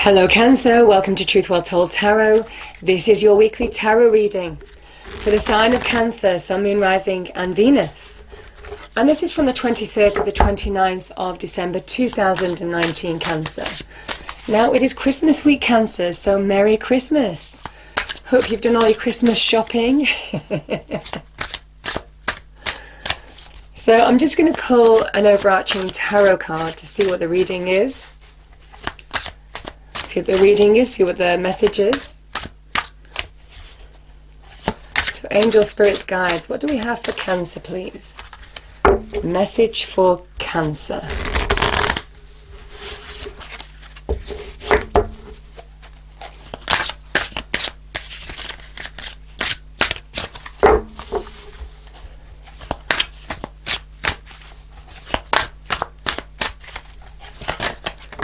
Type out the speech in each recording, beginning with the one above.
Hello Cancer, welcome to Truth Well Told Tarot. This is your weekly tarot reading for the sign of Cancer, Sun, Moon, Rising and Venus. And this is from the 23rd to the 29th of December 2019, Cancer. Now it is Christmas week, Cancer, so Merry Christmas. Hope you've done all your Christmas shopping. So I'm just going to pull an overarching tarot card to see what the reading is. See what the reading is, see what the message is. So angel, spirits, guides, what do we have for Cancer, please? Message for Cancer.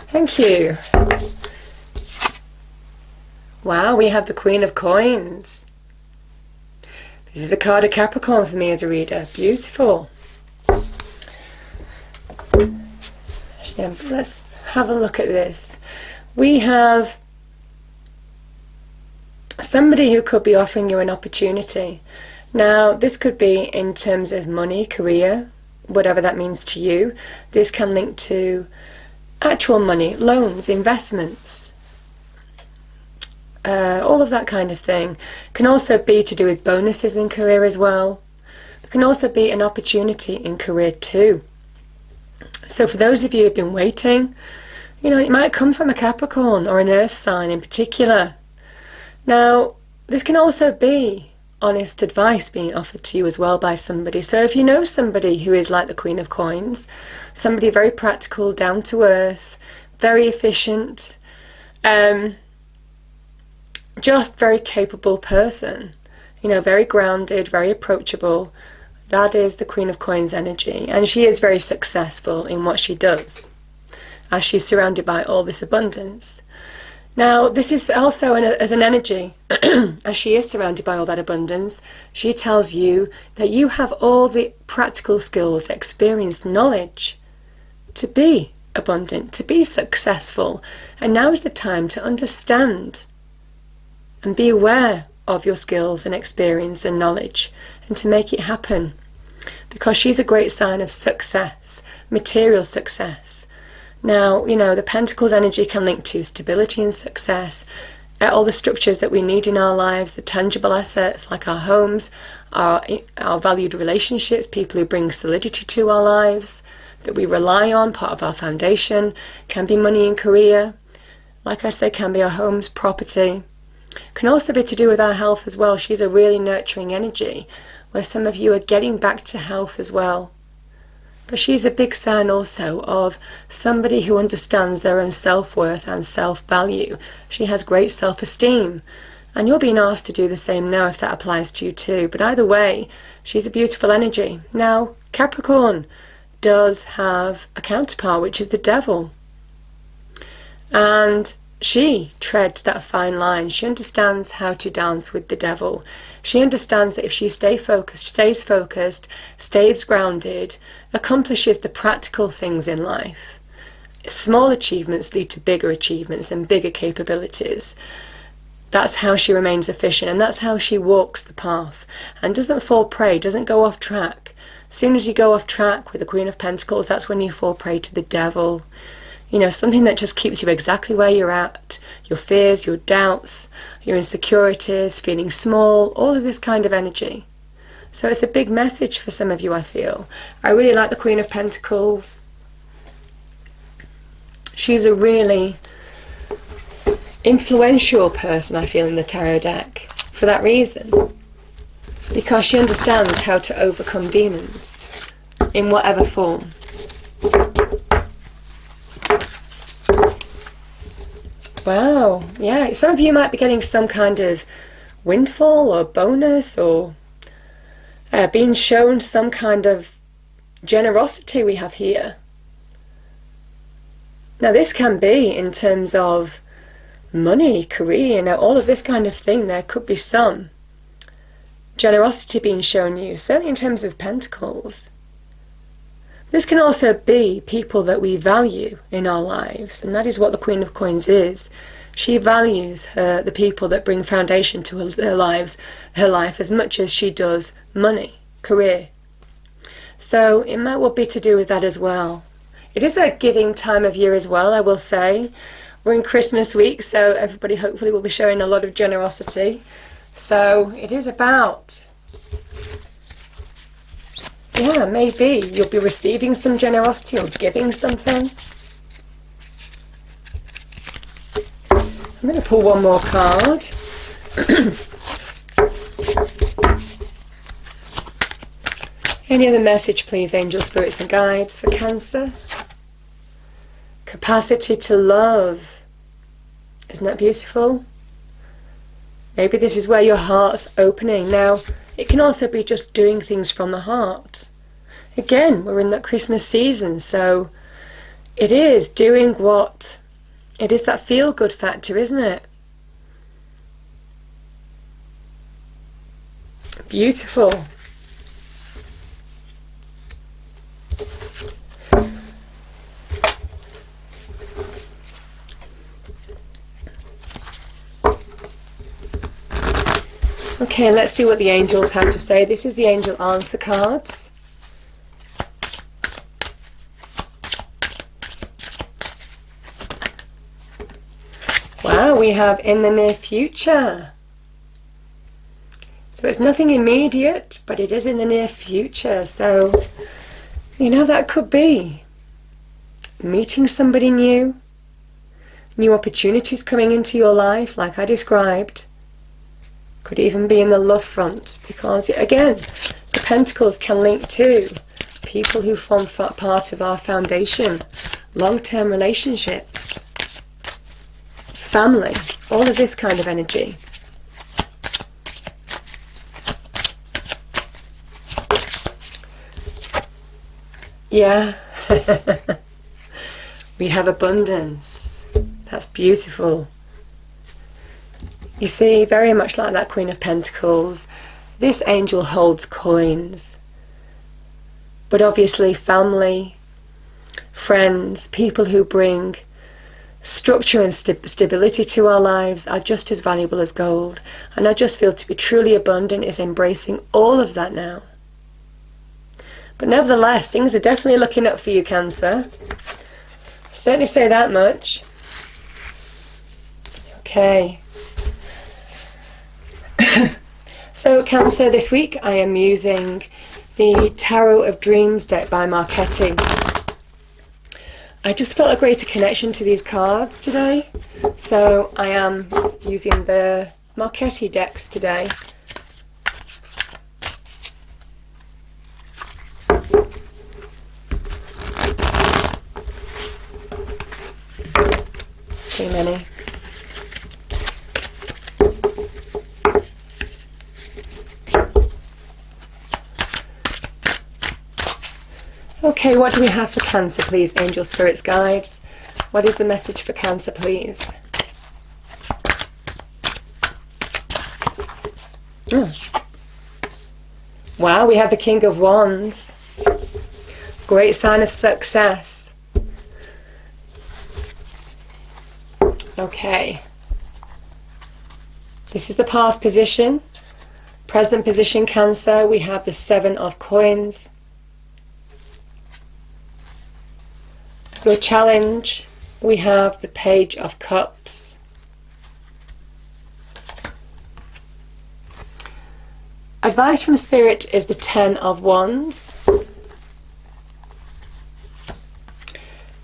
Thank you. Wow, we have the Queen of Coins. This is a card of Capricorn for me as a reader. Beautiful. Let's have a look at this. We have somebody who could be offering you an opportunity. Now, this could be in terms of money, career, whatever that means to you. This can link to actual money, loans, investments. All of that kind of thing. Can also be to do with bonuses in career as well. It can also be an opportunity in career too. So for those of you who've been waiting, you know, it might come from a Capricorn or an earth sign in particular. Now, this can also be honest advice being offered to you as well by somebody. So if you know somebody who is like the Queen of Coins, somebody very practical, down to earth, very efficient, just very capable person, you know, very grounded, very approachable. That is the Queen of Coins energy, and she is very successful in what she does as she's surrounded by all this abundance. Now this is also as an energy as she is surrounded by all that abundance, she tells you that you have all the practical skills, experience, knowledge to be abundant, to be successful, and now is the time to understand and be aware of your skills and experience and knowledge, and to make it happen, because she's a great sign of success, material success. Now, you know, the Pentacles energy can link to stability and success, all the structures that we need in our lives, the tangible assets like our homes, our valued relationships, people who bring solidity to our lives, that we rely on, part of our foundation. Can be money and career, like I say, can be our homes, property. Can also be to do with our health as well. She's a really nurturing energy, where some of you are getting back to health as well. But she's a big sign also of somebody who understands their own self-worth and self-value. She has great self-esteem, and you're being asked to do the same now if that applies to you too. But either way, she's a beautiful energy. Now, Capricorn does have a counterpart, which is the Devil. And she treads that fine line. She understands how to dance with the devil. She understands that if she stays focused, stays grounded, accomplishes the practical things in life, small achievements lead to bigger achievements and bigger capabilities. That's how she remains efficient, and that's how she walks the path and doesn't fall prey, doesn't go off track. As soon as you go off track with the Queen of Pentacles, that's when you fall prey to the devil. You know, something that just keeps you exactly where you're at. Your fears, your doubts, your insecurities, feeling small, all of this kind of energy. So it's a big message for some of you, I feel. I really like the Queen of Pentacles. She's a really influential person, I feel, in the tarot deck for that reason. Because she understands how to overcome demons in whatever form. Wow, yeah, some of you might be getting some kind of windfall or bonus, or being shown some kind of generosity we have here. Now this can be in terms of money, career, you know, all of this kind of thing. There could be some generosity being shown you, certainly in terms of Pentacles. This can also be people that we value in our lives, and that is what the Queen of Coins is. She values the people that bring foundation to her life as much as she does money, career. So it might well be to do with that as well. It is a giving time of year as well, I will say. We're in Christmas week, so everybody hopefully will be showing a lot of generosity. So it is about, yeah, maybe you'll be receiving some generosity or giving something. I'm going to pull one more card. Any other message, please, angels, spirits and guides for Cancer? Capacity to love. Isn't that beautiful? Maybe this is where your heart's opening. Now, it can also be just doing things from the heart. Again, we're in that Christmas season, so it is doing what... It is that feel-good factor, isn't it? Beautiful. Okay, let's see what the angels have to say. This is the angel answer cards. Wow, we have in the near future. So it's nothing immediate, but it is in the near future. So, you know, that could be meeting somebody new, new opportunities coming into your life, like I described. Could even be in the love front, because, again, the Pentacles can link to people who form part of our foundation, long-term relationships, family, all of this kind of energy. Yeah, we have abundance. That's beautiful. You see, very much like that Queen of Pentacles, this angel holds coins. But obviously family, friends, people who bring structure and stability to our lives are just as valuable as gold. And I just feel to be truly abundant is embracing all of that now. But nevertheless, things are definitely looking up for you, Cancer. Certainly say that much. Okay. So Cancer, this week I am using the Tarot of Dreams deck by Marchetti. I just felt a greater connection to these cards today, so I am using the Marchetti decks today. Too many. Okay, what do we have for Cancer, please, angel, spirits, guides? What is the message for Cancer, please? Wow, we have the King of Wands. Great sign of success. Okay. This is the past position. Present position, Cancer, we have the Seven of Coins. Your challenge, we have the Page of Cups. Advice from Spirit is the Ten of Wands.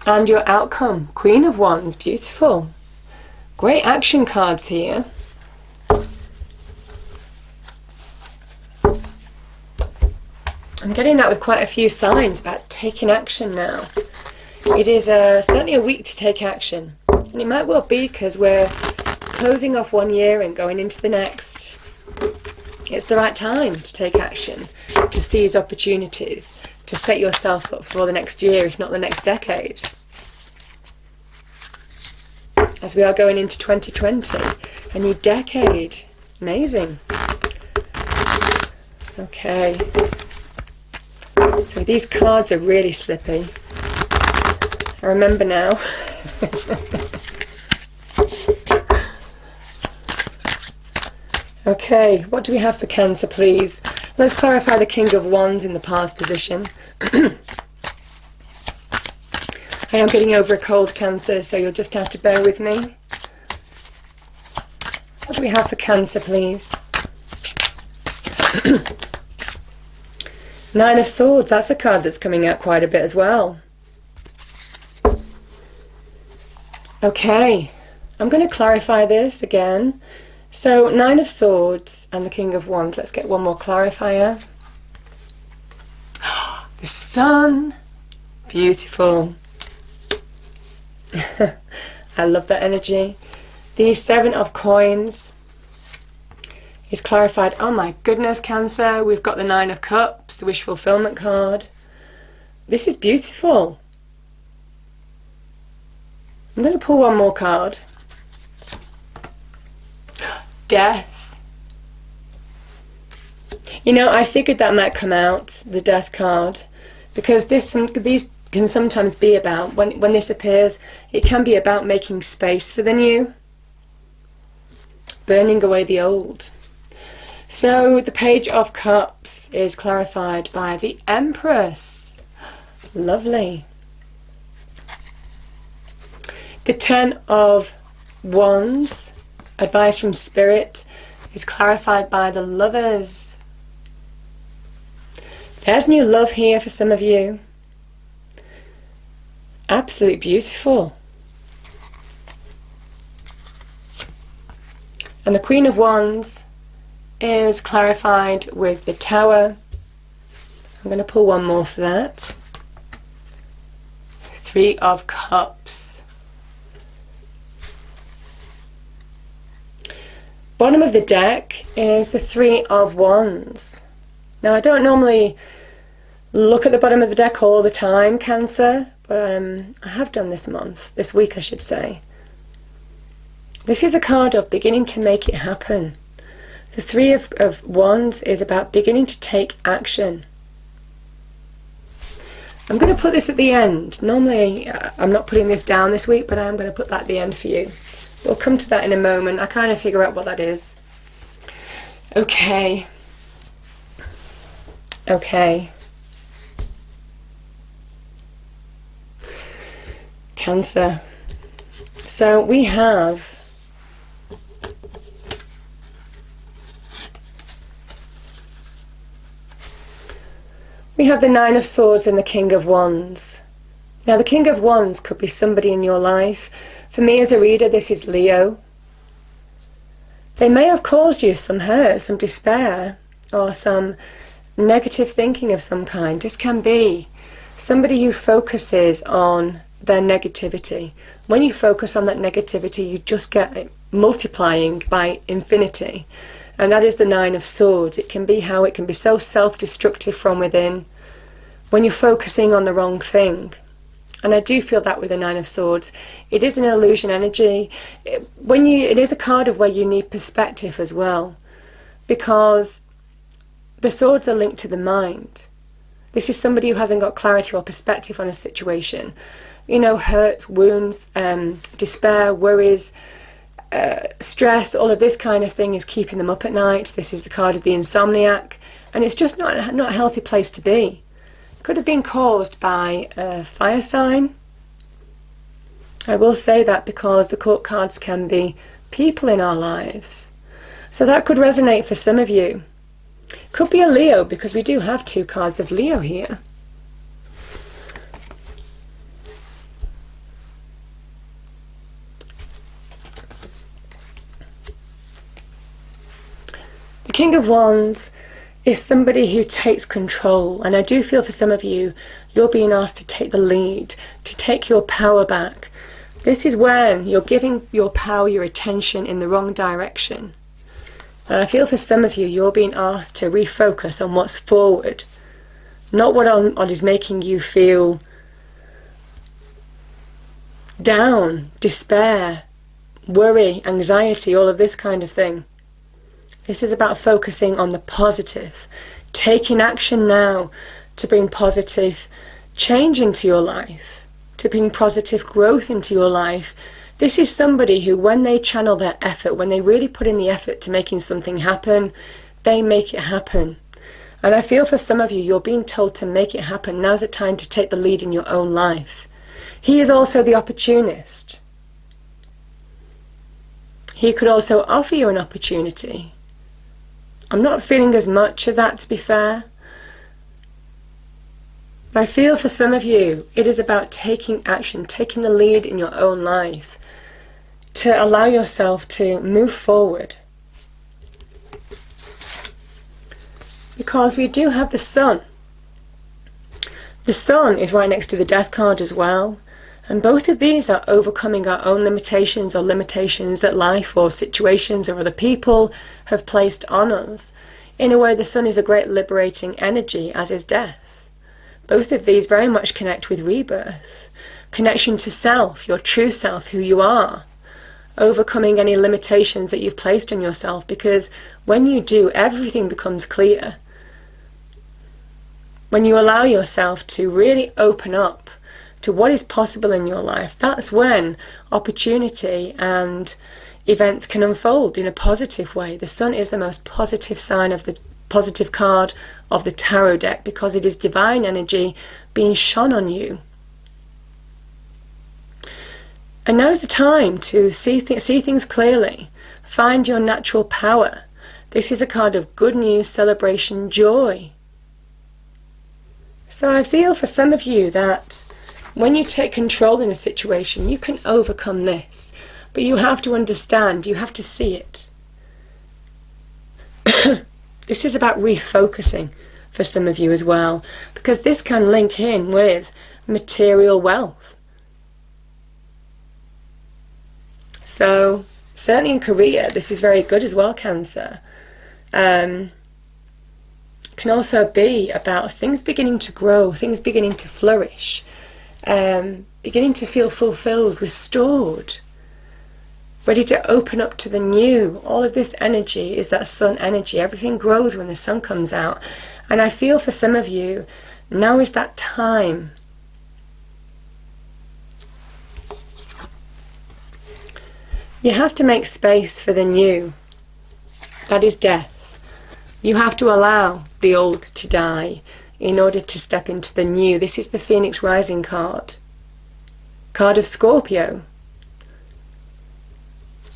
And your outcome, Queen of Wands, beautiful. Great action cards here. I'm getting that with quite a few signs about taking action now. It is certainly a week to take action, and it might well be because we're closing off one year and going into the next. It's the right time to take action, to seize opportunities, to set yourself up for the next year, if not the next decade. As we are going into 2020, a new decade. Amazing. Okay. So these cards are really slippy. I remember now. Okay, what do we have for Cancer, please? Let's clarify the King of Wands in the past position. I am getting over a cold, Cancer, so you'll just have to bear with me. What do we have for Cancer, please? Nine of Swords, that's a card that's coming out quite a bit as well. Okay, I'm going to clarify this again. So, Nine of Swords and the King of Wands. Let's get one more clarifier. The Sun. Beautiful. I love that energy. The Seven of Coins is clarified. Oh my goodness, Cancer. We've got the Nine of Cups, the wish fulfillment card. This is beautiful. I'm going to pull one more card. Death. You know, I figured that might come out, the Death card, because these can sometimes be about, when this appears, it can be about making space for the new, burning away the old. So the Page of Cups is clarified by the Empress. Lovely. The Ten of Wands, advice from Spirit, is clarified by the Lovers. There's new love here for some of you. Absolutely beautiful. And the Queen of Wands is clarified with the Tower. I'm going to pull one more for that. Three of Cups. Bottom of the deck is the Three of Wands. Now, I don't normally look at the bottom of the deck all the time, Cancer, but I have done this week I should say. This is a card of beginning to make it happen. The Three of Wands is about beginning to take action. I'm going to put this at the end. Normally, I'm not putting this down this week, but I am going to put that at the end for you. We'll come to that in a moment. I kind of figure out what that is. Okay. Okay. Cancer. So we have the Nine of Swords and the King of Wands. Now the King of Wands could be somebody in your life. For me as a reader, this is Leo. They may have caused you some hurt, some despair, or some negative thinking of some kind. This can be somebody who focuses on their negativity. When you focus on that negativity, you just get it multiplying by infinity. And that is the Nine of Swords. It can be how it can be so self-destructive from within when you're focusing on the wrong thing. And I do feel that with the Nine of Swords. It is an illusion energy. It is a card of where you need perspective as well, because the swords are linked to the mind. This is somebody who hasn't got clarity or perspective on a situation. You know, hurt, wounds, despair, worries, stress, all of this kind of thing is keeping them up at night. This is the card of the insomniac, and it's just not a healthy place to be. Could have been caused by a fire sign. I will say that because the court cards can be people in our lives. So that could resonate for some of you. Could be a Leo, because we do have two cards of Leo here. The King of Wands is somebody who takes control, and I do feel for some of you, you're being asked to take the lead, to take your power back. This is when you're giving your power, your attention in the wrong direction. And I feel for some of you, you're being asked to refocus on what's forward, not what is making you feel down, despair, worry, anxiety, all of this kind of thing. This is about focusing on the positive, taking action now to bring positive change into your life, to bring positive growth into your life, This is somebody who, when they channel their effort, when they really put in the effort to making something happen, they make it happen. And I feel for some of you, you're being told to make it happen. Now's the time to take the lead in your own life. He is also the opportunist. He could also offer you an opportunity. I'm not feeling as much of that, to be fair. But I feel for some of you, it is about taking action, taking the lead in your own life, to allow yourself to move forward. Because we do have the Sun. The Sun is right next to the Death card as well. And both of these are overcoming our own limitations, or limitations that life or situations or other people have placed on us. In a way, the Sun is a great liberating energy, as is death. Both of these very much connect with rebirth. Connection to self, your true self, who you are. Overcoming any limitations that you've placed on yourself, because when you do, everything becomes clear. When you allow yourself to really open up to what is possible in your life, that's when opportunity and events can unfold in a positive way. The Sun is the most positive sign of the positive card of the tarot deck, because it is divine energy being shone on you. And now is the time to see things clearly. Find your natural power. This is a card of good news, celebration, joy. So I feel for some of you that when you take control in a situation, you can overcome this. But you have to understand, you have to see it. This is about refocusing for some of you as well, because this can link in with material wealth. So certainly in career, this is very good as well, Cancer. Can also be about things beginning to grow, things beginning to flourish, beginning to feel fulfilled, restored, ready to open up to the new. All of this energy is that Sun energy. Everything grows when the Sun comes out. And I feel for some of you, now is that time. You have to make space for the new. That is death. You have to allow the old to die in order to step into the new. This is the Phoenix Rising card. Card of Scorpio.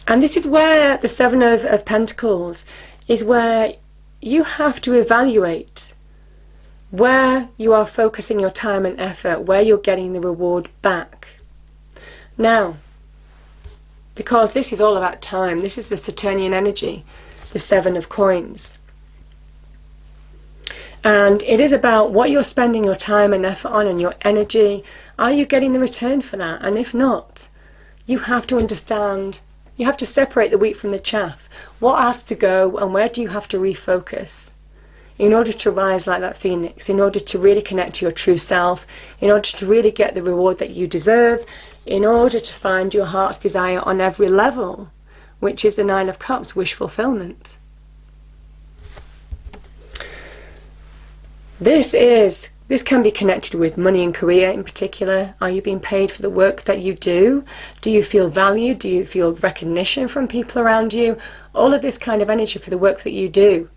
And this is where the Seven of Pentacles is, where you have to evaluate where you are focusing your time and effort, where you're getting the reward back. Now, because this is all about time, this is the Saturnian energy, the Seven of Coins. And it is about what you're spending your time and effort on and your energy. Are you getting the return for that? And if not, you have to understand, you have to separate the wheat from the chaff. What has to go and where do you have to refocus in order to rise like that phoenix, in order to really connect to your true self, in order to really get the reward that you deserve, in order to find your heart's desire on every level, which is the Nine of Cups, wish fulfillment. This can be connected with money and career in particular. Are you being paid for the work that you do? Do you feel valued? Do you feel recognition from people around you? All of this kind of energy for the work that you do.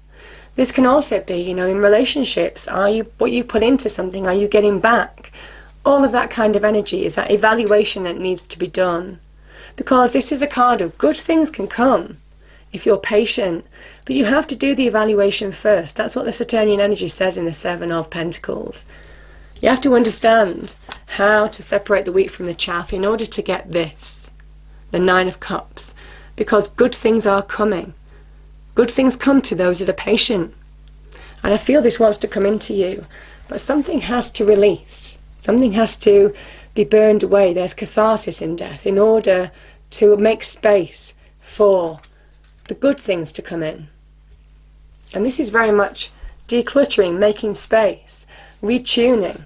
This can also be, in relationships. What you put into something, are you getting back? All of that kind of energy is that evaluation that needs to be done. Because this is a card of good things can come if you're patient, but you have to do the evaluation first. That's what the Saturnian energy says in the Seven of Pentacles. You have to understand how to separate the wheat from the chaff in order to get this, the Nine of Cups, because good things are coming. Good things come to those that are patient. And I feel this wants to come into you, but something has to release. Something has to be burned away. There's catharsis in death in order to make space for the good things to come in. And this is very much decluttering, making space, retuning,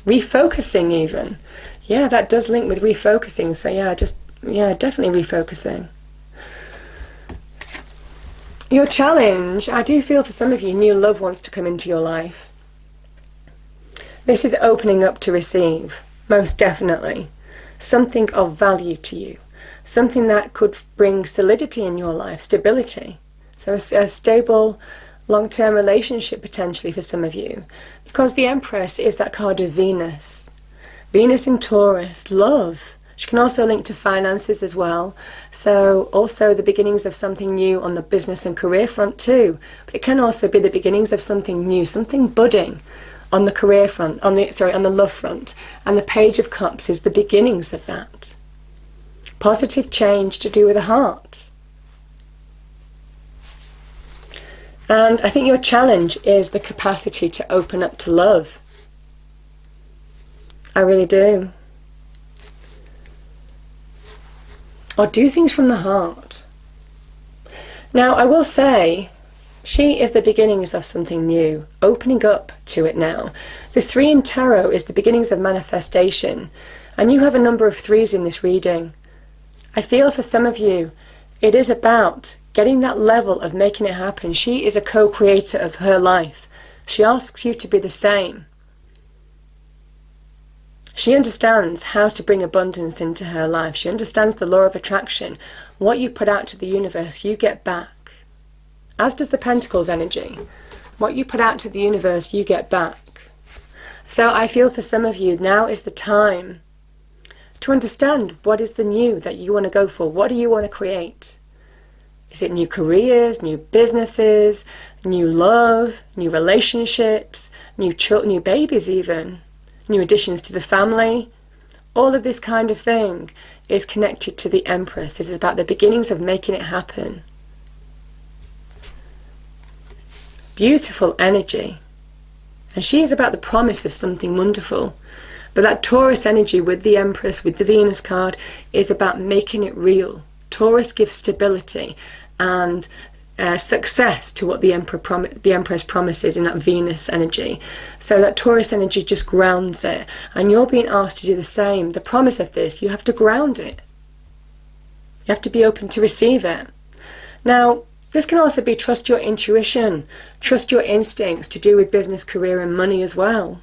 refocusing even. Yeah, that does link with refocusing. So yeah, definitely refocusing. Your challenge, I do feel for some of you, new love wants to come into your life. This is opening up to receive, most definitely. something of value to you, something that could bring solidity in your life, stability. So a stable, long-term relationship potentially for some of you. Because the Empress is that card of Venus. Venus in Taurus, love. She can also link to finances as well. So also the beginnings of something new on the business and career front too. But it can also be the beginnings of something new, something budding on the career front, on the love front. And the Page of Cups is the beginnings of that. Positive change to do with the heart. And I think your challenge is the capacity to open up to love. I really do. Or do things from the heart. Now, I will say, she is the beginnings of something new, opening up to it now. The 3 in Tarot is the beginnings of manifestation, and you have a number of 3s in this reading. I feel for some of you, it is about getting that level of making it happen. She is a co-creator of her life. She asks you to be the same. She understands how to bring abundance into her life. She understands the law of attraction. What you put out to the universe, you get back. As does the Pentacles energy. What you put out to the universe, you get back. So I feel for some of you, now is the time to understand what is the new that you want to go for. What do you want to create? Is it new careers, new businesses, new love, new relationships, new babies even? New additions to the family? All of this kind of thing is connected to the Empress. It is about the beginnings of making it happen. Beautiful energy. And she is about the promise of something wonderful. But that Taurus energy with the Empress, with the Venus card, is about making it real. Taurus gives stability and success to what the Empress promises in that Venus energy. So that Taurus energy just grounds it, and you're being asked to do the same. The promise of this, you have to ground it. You have to be open to receive it. Now, this can also be trust your intuition, trust your instincts to do with business, career and money as well.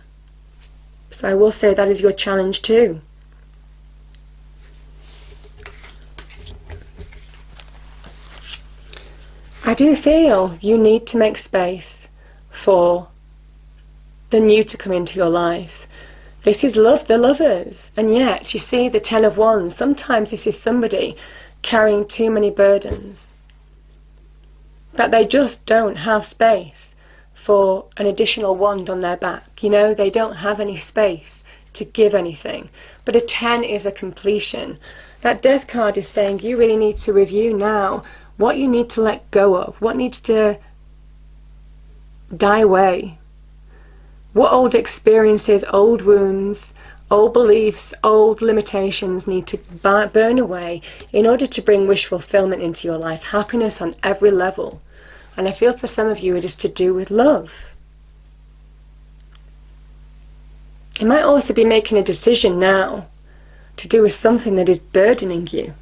So I will say that is your challenge too. I do feel you need to make space for the new to come into your life. This is love, the lovers. And yet, you see the 10 of Wands. Sometimes this is somebody carrying too many burdens, that they just don't have space for an additional wand on their back. You know, they don't have any space to give anything. But a 10 is a completion. That Death card is saying you really need to review now what you need to let go of, what needs to die away, what old experiences, old wounds, old beliefs, old limitations need to burn away in order to bring wish fulfillment into your life, happiness on every level. And I feel for some of you it is to do with love. It might also be making a decision now to do with something that is burdening you.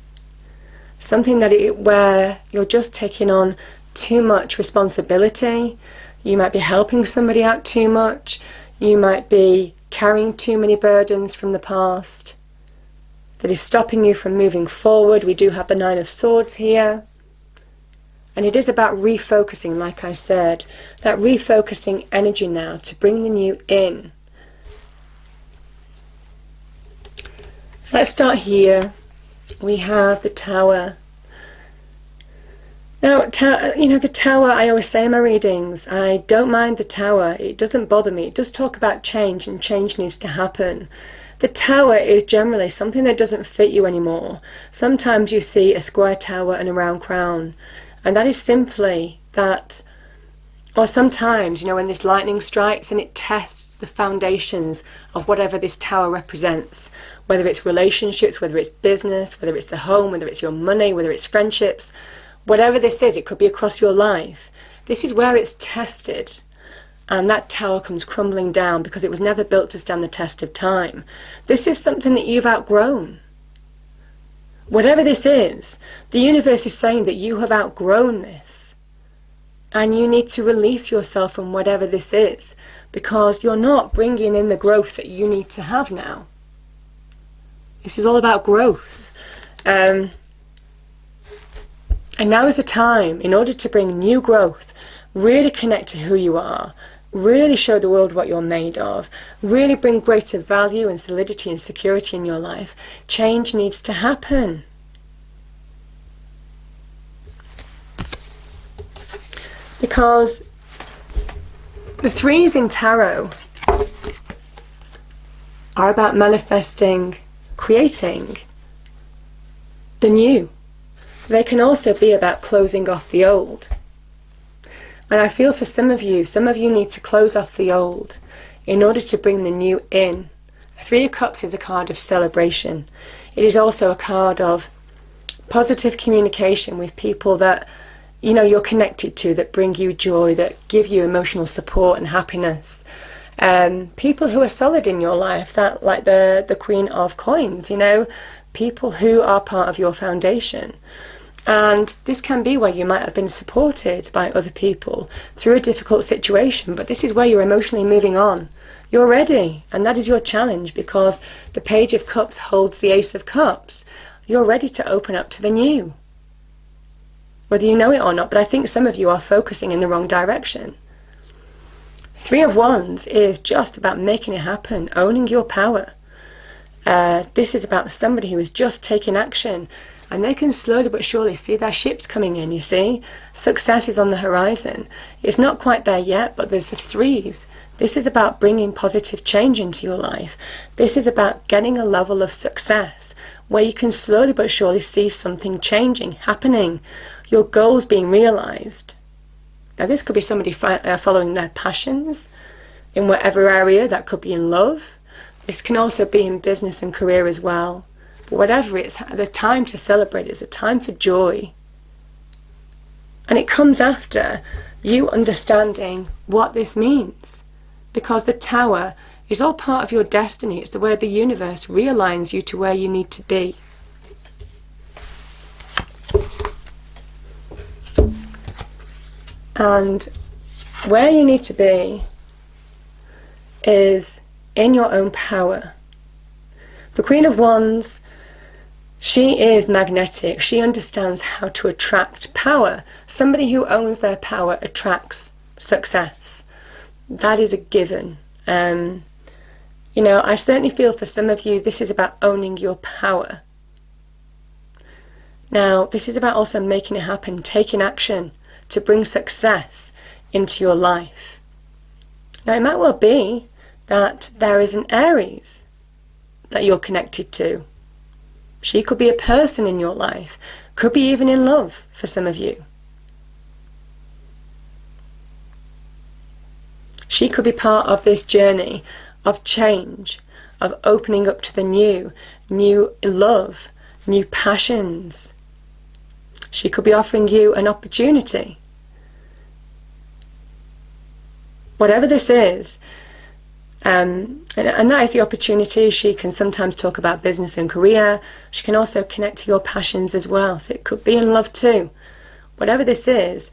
Something where you're just taking on too much responsibility. You might be helping somebody out too much. You might be carrying too many burdens from the past that is stopping you from moving forward. We do have the 9 of Swords here. And it is about refocusing, like I said, that refocusing energy now to bring the new in. Let's start here. We have the Tower. Now, the Tower, I always say in my readings, I don't mind the Tower. It doesn't bother me. It does talk about change, and change needs to happen. The Tower is generally something that doesn't fit you anymore. Sometimes you see a square tower and a round crown. And that is simply that, or sometimes, when this lightning strikes and it tests the foundations of whatever this tower represents, whether it's relationships, whether it's business, whether it's the home, whether it's your money, whether it's friendships, whatever this is, it could be across your life. This is where it's tested, and that tower comes crumbling down because it was never built to stand the test of time. This is something that you've outgrown. Whatever this is, the universe is saying that you have outgrown this, and you need to release yourself from whatever this is, because you're not bringing in the growth that you need to have now. This is all about growth. And now is the time, in order to bring new growth, really connect to who you are, really show the world what you're made of, really bring greater value and solidity and security in your life. Change needs to happen. Because the threes in tarot are about manifesting, creating the new. They can also be about closing off the old. And I feel for some of you need to close off the old in order to bring the new in. Three of Cups is a card of celebration. It is also a card of positive communication with people that you're connected to, that bring you joy, that give you emotional support and happiness. People who are solid in your life, that like the Queen of Coins, people who are part of your foundation. And this can be where you might have been supported by other people through a difficult situation, but this is where you're emotionally moving on. You're ready, and that is your challenge, because the Page of Cups holds the Ace of Cups. You're ready to open up to the new, whether you know it or not, but I think some of you are focusing in the wrong direction. Three of Wands is just about making it happen, owning your power. This is about somebody who is just taking action, and they can slowly but surely see their ships coming in, you see. Success is on the horizon. It's not quite there yet, but there's the threes. This is about bringing positive change into your life. This is about getting a level of success where you can slowly but surely see something changing, happening, your goals being realized. Now this could be somebody following their passions in whatever area. That could be in love. This can also be in business and career as well. But whatever, it's the time to celebrate. It's a time for joy. And it comes after you understanding what this means. Because the Tower is all part of your destiny. It's the way the universe realigns you to where you need to be. And where you need to be is in your own power. The Queen of Wands, she is magnetic. She understands how to attract power. Somebody who owns their power attracts success. That is a given. I certainly feel for some of you, this is about owning your power. Now, this is about also making it happen, taking action to bring success into your life. Now, it might well be that there is an Aries that you're connected to. She could be a person in your life, could be even in love for some of you. She could be part of this journey of change, of opening up to the new love, new passions. She could be offering you an opportunity. Whatever this is, and that is the opportunity. She can sometimes talk about business and career. She can also connect to your passions as well. So it could be in love too. Whatever this is,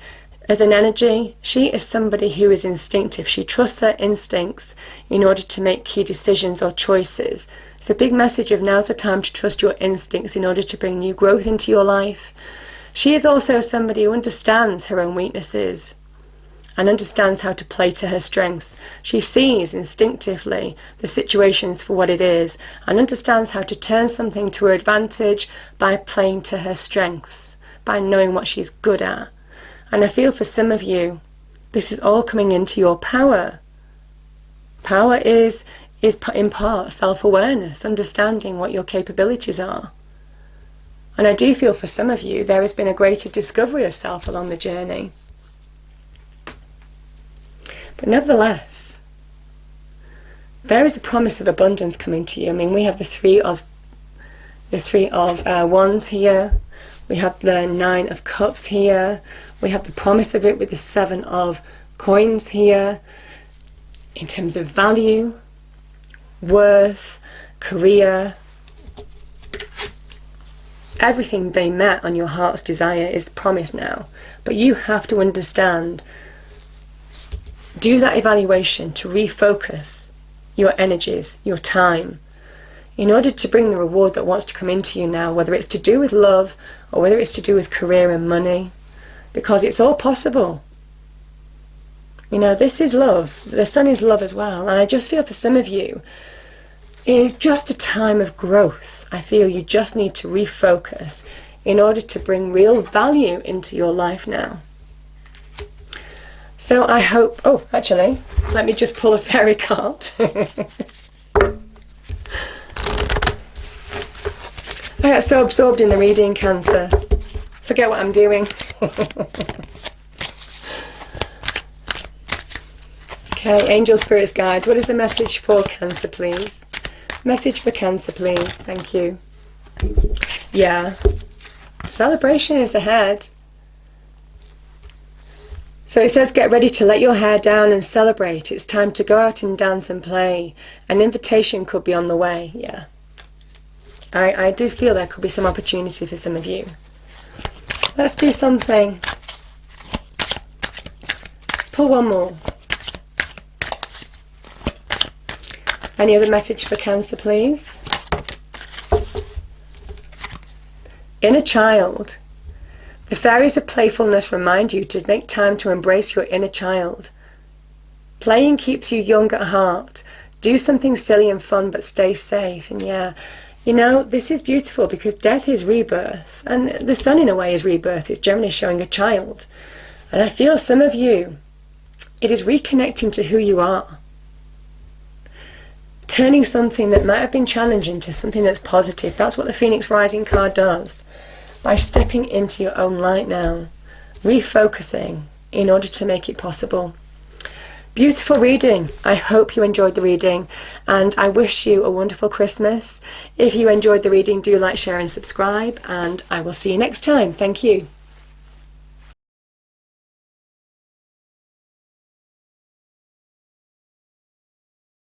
as an energy, she is somebody who is instinctive. She trusts her instincts in order to make key decisions or choices. It's a big message of now's the time to trust your instincts in order to bring new growth into your life. She is also somebody who understands her own weaknesses and understands how to play to her strengths. She sees instinctively the situations for what it is and understands how to turn something to her advantage by playing to her strengths, by knowing what she's good at. And I feel for some of you, this is all coming into your power. Power is in part self-awareness, understanding what your capabilities are. And I do feel for some of you, there has been a greater discovery of self along the journey. But nevertheless, there is a promise of abundance coming to you. I mean, we have the three of Wands here. We have the Nine of Cups here. We have the promise of it with the Seven of Coins here. In terms of value, worth, career, everything being met on your heart's desire is promised now. But you have to understand, do that evaluation to refocus your energies, your time, in order to bring the reward that wants to come into you now, whether it's to do with love or whether it's to do with career and money, because it's all possible. You know, this is love. The sun is love as well. And I just feel for some of you, it is just a time of growth. I feel you just need to refocus in order to bring real value into your life now. So I hope, oh, actually, let me just pull a fairy card. I got so absorbed in the reading, Cancer. Forget what I'm doing. Okay, angel spirits guides. What is the message for Cancer, please? Message for Cancer, please. Thank you. Yeah. Celebration is ahead. So it says, get ready to let your hair down and celebrate. It's time to go out and dance and play. An invitation could be on the way. Yeah. I do feel there could be some opportunity for some of you. Let's do something. Let's pull one more. Any other message for Cancer, please? Inner child. The fairies of playfulness remind you to make time to embrace your inner child. Playing keeps you young at heart. Do something silly and fun, but stay safe. And yeah, you know, this is beautiful because death is rebirth. And the sun, in a way, is rebirth. It's generally showing a child. And I feel some of you, it is reconnecting to who you are. Turning something that might have been challenging to something that's positive. That's what the Phoenix Rising card does. By stepping into your own light now. Refocusing in order to make it possible. Beautiful reading. I hope you enjoyed the reading. And I wish you a wonderful Christmas. If you enjoyed the reading, do like, share and subscribe. And I will see you next time. Thank you.